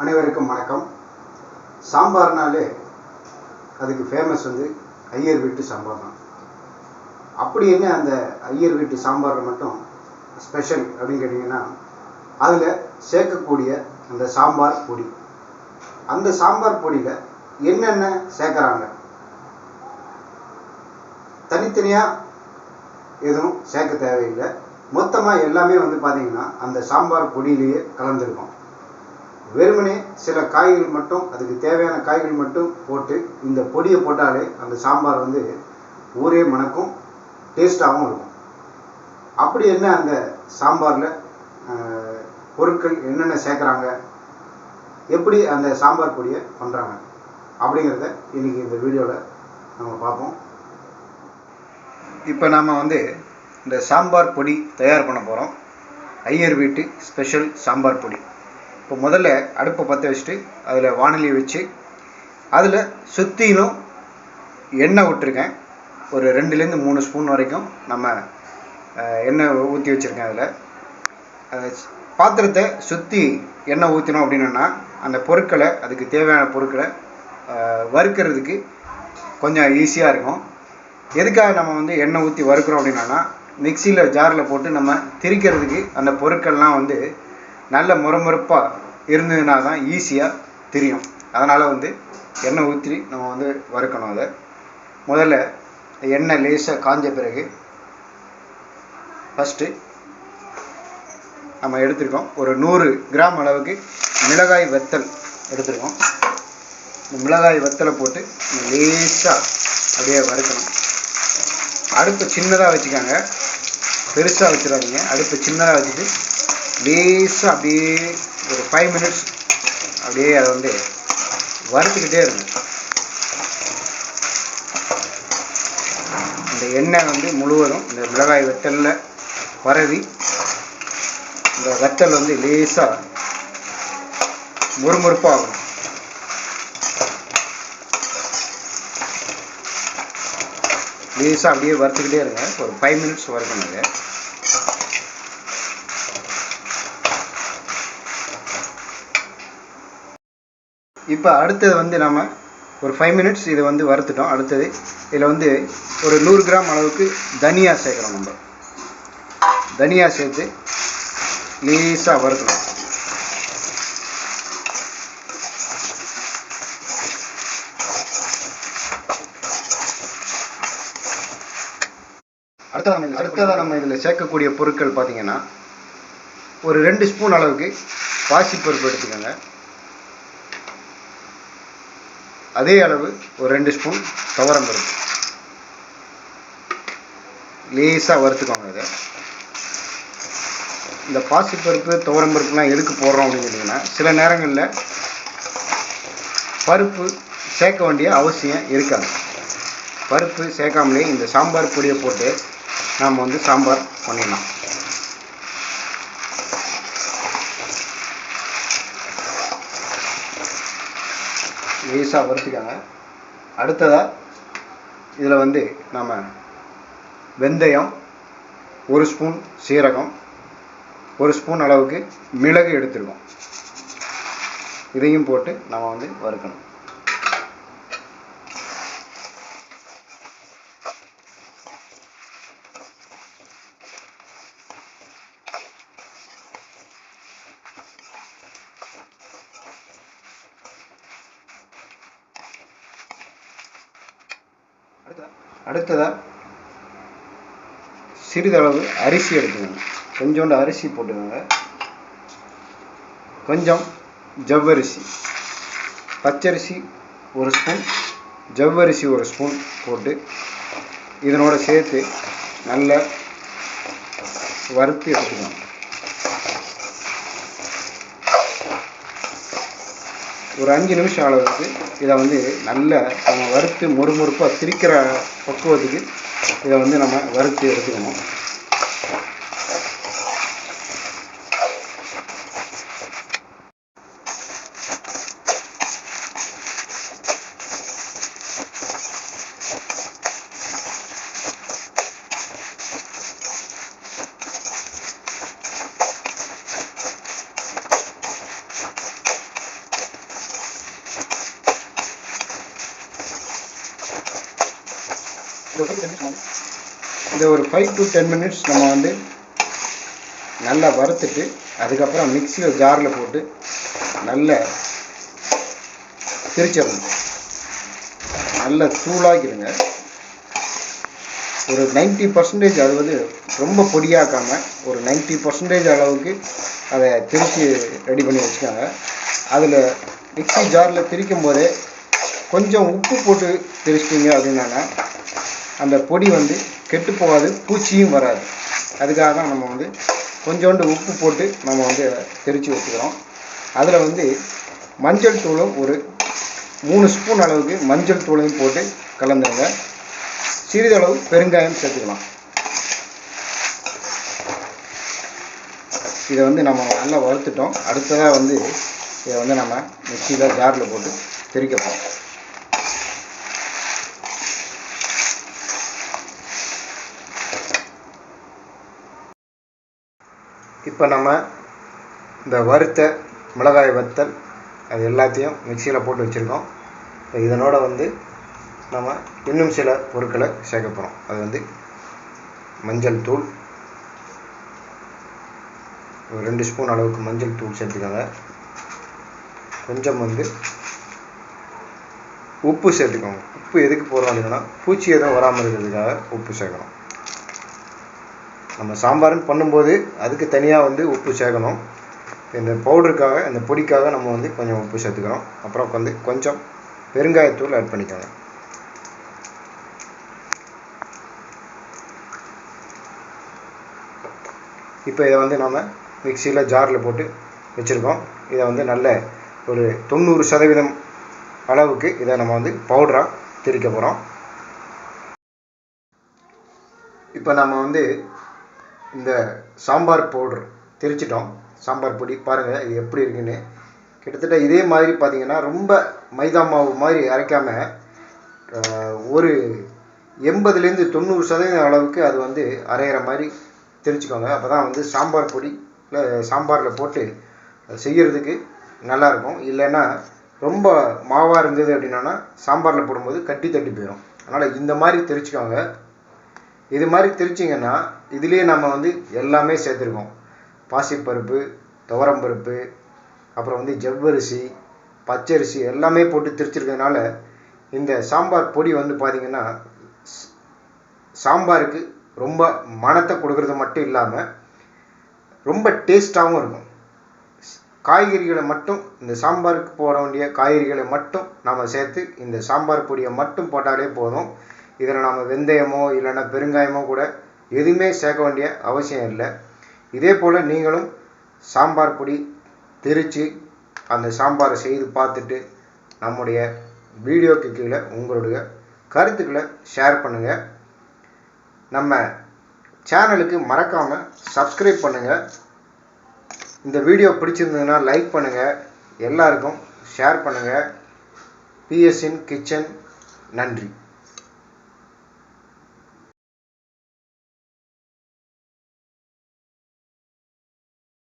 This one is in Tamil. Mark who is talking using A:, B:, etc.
A: அனைவருக்கும் வணக்கம். சாம்பார்னாலே அதுக்கு ஃபேமஸ் ஐயர் வீட்டு சாம்பார் தான். அப்படி என்ன அந்த ஐயர் வீட்டு சாம்பாரில் மட்டும் ஸ்பெஷல் அப்படின்னு கேட்டிங்கன்னா, அதில் சேர்க்கக்கூடிய அந்த சாம்பார் பொடி, அந்த சாம்பார் பொடியில் என்னென்ன சேர்க்குறாங்க, தனித்தனியாக எதுவும் சேர்க்க தேவையில்லை. மொத்தமாக எல்லாமே பார்த்தீங்கன்னா அந்த சாம்பார் பொடியிலேயே கலந்துருக்கும். வெறுமனே சில காய்கள் மட்டும், அதுக்கு தேவையான காய்கள் மட்டும் போட்டு இந்த பொடியை போட்டாலே அந்த சாம்பார் ஊரே மணக்கும், டேஸ்டாகவும் இருக்கும். அப்படி என்ன அந்த சாம்பாரில் பொருட்கள் என்னென்ன சேர்க்குறாங்க, எப்படி அந்த சாம்பார் பொடியை பண்ணுறாங்க அப்படிங்கிறத இன்றைக்கி இந்த வீடியோவில் நம்ம பார்ப்போம். இப்போ நாம் இந்த சாம்பார் பொடி தயார் பண்ண போகிறோம். ஐயர் வீட்டு ஸ்பெஷல் சாம்பார் பொடி. இப்போ முதல்ல அடுப்பை பற்ற வச்சுட்டு அதில் வானொலி வச்சு அதில் சுற்றிலும் எண்ணெய் விட்டுருக்கேன். ஒரு 2லேருந்து 3 ஸ்பூன் வரைக்கும் நம்ம எண்ணெய் ஊற்றி வச்சுருக்கேன். அதில் பாத்திரத்தை சுற்றி எண்ணெய் ஊற்றினோம் அப்படின்னா அந்த பொருட்களை, அதுக்கு தேவையான பொருட்களை வறுக்கிறதுக்கு கொஞ்சம் ஈஸியாக இருக்கும். எதுக்காக நம்ம எண்ணெய் ஊற்றி வறுக்கிறோம் அப்படின்னா, மிக்சியில் ஜாரில் போட்டு நம்ம திரிக்கிறதுக்கு அந்த பொருட்கள்லாம் நல்ல முறுமுறுப்பாக இருந்ததுனா தான் ஈஸியாக தெரியும். அதனால் எண்ணெய் ஊற்றி நம்ம வறுக்கணும். அதை முதல்ல எண்ணெய் லேசாக காஞ்ச பிறகு ஃபஸ்ட்டு நம்ம எடுத்துருக்கோம் ஒரு 100 கிராம் அளவுக்கு மிளகாய் வத்தல் எடுத்துருக்கோம். இந்த மிளகாய் வத்தலை போட்டு லேசாக அப்படியே வறுக்கணும். அடுப்பு சின்னதாக வச்சுக்காங்க, பெருசாக வச்சிடாதீங்க. அடுப்பு சின்னதாக வச்சுட்டு லேசாக அப்படியே ஒரு 5 மினிட்ஸ் அப்படியே அதை வறுத்துக்கிட்டே இருங்க. இந்த எண்ணெய் முழுவதும் இந்த மிளகாய் வத்தலில் பரவி இந்த வத்தல் லேசாக முறுமுறுப்பாகும். லேசாக அப்படியே வறுத்துக்கிட்டே இருங்க. ஒரு 5 மினிட்ஸ் வறுக்கணுங்க. இப்போ அடுத்தது நம்ம ஒரு 5 மினிட்ஸ் இதை வறுத்துட்டோம். அடுத்தது இதில் ஒரு 100 கிராம் அளவுக்கு தனியா சேர்க்குறோம். நம்ம தனியா சேர்த்து லேசாக வறுக்கணும். அடுத்ததாக நம்ம இதில் சேர்க்கக்கூடிய பொருட்கள் பார்த்திங்கன்னா, ஒரு 2 ஸ்பூன் அளவுக்கு பாசிப்பருப்பு எடுத்துக்கோங்க. அதே அளவு ஒரு 2 ஸ்பூன் துவரம்பருப்பு லேசாக வறுத்துக்கோங்க. இதை இந்த பாசிப்பருப்பு துவரம்பருப்புலாம் எதுக்கு போடுறோம் அப்படின்னு கேட்டிங்கன்னா, சில நேரங்களில் பருப்பு சேர்க்க வேண்டிய அவசியம் இருக்காது. பருப்பு சேர்க்காமலே இந்த சாம்பார் பொடியை போட்டு நாம் சாம்பார் பண்ணிடலாம். லேசாக வறுத்துக்காங்க. அடுத்ததாக இதில் நம்ம வெந்தயம், 1 ஸ்பூன் சீரகம், 1 ஸ்பூன் அளவுக்கு மிளகு எடுத்துருக்கோம். இதையும் போட்டு நம்ம வறுக்கணும். அடுத்ததாக சிறிதளவு அரிசி எடுத்துக்கோங்க. கொஞ்சோண்டு அரிசி போட்டுக்கோங்க. கொஞ்சம் ஜவ்வரிசி, பச்சரிசி 1 ஸ்பூன், ஜவ்வரிசி 1 ஸ்பூன் போட்டு இதனோட சேர்த்து நல்லா வறுத்து எடுத்துக்கோங்க. ஒரு 5 நிமிஷம் அளவுக்கு இதை நல்லா நம்ம வறுத்து முறுமுறுப்பாக திரிக்கிற பக்குவத்துக்கு இதை நம்ம வறுத்து எடுத்துக்கணும். இதை ஒரு 5 to 10 minutes நம்ம வந்து நல்லா வறுத்துட்டு அதுக்கப்புறம் மிக்சியில் ஜாரில் போட்டு நல்லா திரிச்சிடணும். நல்லா தூளாக்கிடுங்க. ஒரு 90% அது வந்து ரொம்ப பொடியாக்காமல் ஒரு 90% அளவுக்கு அதை திரித்து ரெடி பண்ணி வச்சுக்கோங்க. அதில் மிக்சி ஜாரில் திரிக்கும் போதே கொஞ்சம் உப்பு போட்டு திரிச்சிட்டிங்க அப்படின்னா அந்த பொடி வந்து கெட்டு போகாது, பூச்சியும் வராது. அதுக்காக தான் நம்ம வந்து கொஞ்சோண்டு உப்பு போட்டு நம்ம வந்து திரித்து வச்சுக்கிறோம். அதில் வந்து மஞ்சள் தூளும் ஒரு 3 ஸ்பூன் அளவுக்கு மஞ்சள் தூளையும் போட்டு கலந்துருங்க. சிறிதளவு பெருங்காயம் சேர்த்துக்கலாம். இதை வந்து நம்ம நல்லா வறுத்துட்டோம். அடுத்ததாக வந்து இதை வந்து நம்ம மிக்சியில் ஜாரில் போட்டு திரிக்க போகிறோம். இப்போ நம்ம இந்த வறுத்த மிளகாய் வத்தல் அது எல்லாத்தையும் மிக்சியில் போட்டு வச்சுருக்கோம். இதனோட வந்து நம்ம இன்னும் சில பொருட்களை சேர்க்க போகிறோம். அது வந்து மஞ்சள் தூள், ஒரு 2 ஸ்பூன் அளவுக்கு மஞ்சள் தூள் சேர்த்துக்கோங்க. கொஞ்சம் வந்து உப்பு சேர்த்துக்கோங்க. உப்பு எதுக்கு போடுறோம் அப்படின்னா பூச்சி எதுவும் வராமல் இருக்கிறதுக்காக உப்பு சேர்க்கணும். நம்ம சாம்பார்னு பண்ணும்போது அதுக்கு தனியாக வந்து உப்பு சேர்க்கணும். இந்த பவுடருக்காக இந்த பொடிக்காக நம்ம வந்து கொஞ்சம் உப்பு சேர்த்துக்கிறோம். அப்புறம் வந்து கொஞ்சம் பெருங்காயத்தூள் ஆட் பண்ணிக்கோங்க. இப்போ இதை வந்து நம்ம மிக்சியில் ஜாரில் போட்டு வச்சுருக்கோம். இதை வந்து நல்ல ஒரு 90% அளவுக்கு இதை நம்ம வந்து பவுடராக திரிக்க போகிறோம். இப்போ நம்ம வந்து இந்த சாம்பார் பவுடர் திரிச்சிட்டோம். சாம்பார் பொடி பாருங்கள் இது எப்படி இருக்குன்னு. கிட்டத்தட்ட இதே மாதிரி பார்த்தீங்கன்னா ரொம்ப மைதா மாவு மாதிரி அரைக்காமல் ஒரு 80லேருந்து 90% அளவுக்கு அது வந்து அரைகிற மாதிரி திரிச்சிக்கோங்க. அப்போ தான் வந்து சாம்பார் பொடியில் சாம்பாரில் போட்டு செய்கிறதுக்கு நல்லாயிருக்கும். இல்லைன்னா ரொம்ப மாவாக இருந்தது அப்படின்னா சாம்பாரில் போடும்போது கட்டி தட்டி போயிடும். அதனால் இந்த மாதிரி திரிச்சிக்கோங்க. இது மாதிரி திரிச்சிங்கன்னா இதுலேயே நம்ம வந்து எல்லாமே சேர்த்துருக்கோம். பாசிப்பருப்பு, துவரம்பருப்பு, அப்புறம் வந்து ஜவ்வரிசி, பச்சரிசி எல்லாமே போட்டு திரிச்சிருக்கிறதுனால இந்த சாம்பார் பொடி வந்து பார்த்திங்கன்னா சாம்பாருக்கு ரொம்ப மணத்தை கொடுக்கறது மட்டும் இல்லாமல் ரொம்ப டேஸ்ட்டாகவும் இருக்கும். காய்கறிகளை மட்டும் இந்த சாம்பாருக்கு போட வேண்டிய காய்கறிகளை மட்டும் நம்ம சேர்த்து இந்த சாம்பார் பொடியை மட்டும் போட்டாலே போதும். இதில் நம்ம வெந்தயமோ இல்லைன்னா பெருங்காயமோ கூட எதுவுமே சேர்க்க வேண்டிய அவசியம் இல்லை. இதே போல் நீங்களும் சாம்பார் பொடி திரித்து அந்த சாம்பாரை செய்து பார்த்துட்டு நம்முடைய வீடியோக்கு கீழே உங்களுடைய கருத்துக்களை ஷேர் பண்ணுங்கள். நம்ம சேனலுக்கு மறக்காமல் சப்ஸ்கிரைப் பண்ணுங்கள். இந்த வீடியோ பிடிச்சிருந்ததுன்னா லைக் பண்ணுங்கள், எல்லாருக்கும் ஷேர் பண்ணுங்கள். PS in Kitchen. நன்றி.